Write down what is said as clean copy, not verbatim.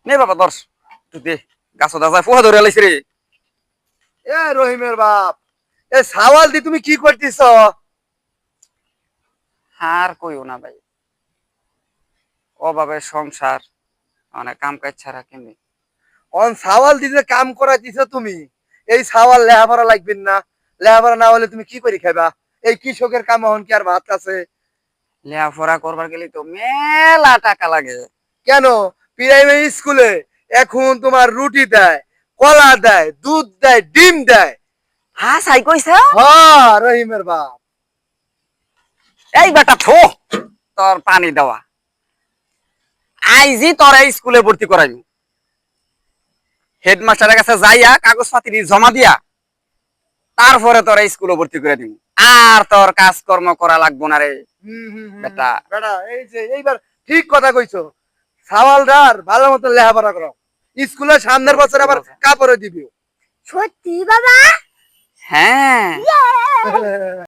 নে বাবা দর্শ তুই দে গাছ দা যায় পোহা ধরে লাইছে রে। এ রহিমের বাপ, এ সাওয়াল দি তুমি কি করতেছ? আর কইও না ভাই, অভাবে সংসার, অনেক কাম কাজ ছাড়া কেমনি। অন সাওয়াল দি যে কাম করাইতেছ তুমি, এই সাওয়াল লেহাপড়া লাগবেন না? লেহাপড়া না হলে তুমি কি করে খাইবা? এই কৃষকের কাম হন কি আর ভাত আছে? লেখাপড়া করবার গেলে তো মেলা টাকা লাগে। কেন? প্রাইমারি স্কুলে এখন তোমার রুটি দেয়, কলা দেয়, দুধ দেয়, ডিম দেয়। হ্যাঁ সাই কইছা। হ্যাঁ রহিমের বাপ। এই বেটা থো, তোর পানি দেওয়া আইজি তোর এই স্কুলে ভর্তি করাইমু। হেডমাস্টারের কাছে যাইয়া কাগজপাতি জমা দিয়া তারপরে তোর এই স্কুলে ভর্তি করে দিব। আর তোর কাজকর্ম করা লাগবো না রে বেটা। বেটা এই যে এইবার ঠিক কথা কইছো। সাওয়ালদার ভালো মতো লেহাপড়া করো, স্কুলের সামনের বছর আবার কাপড়ে দিবি। সত্যি বাবা?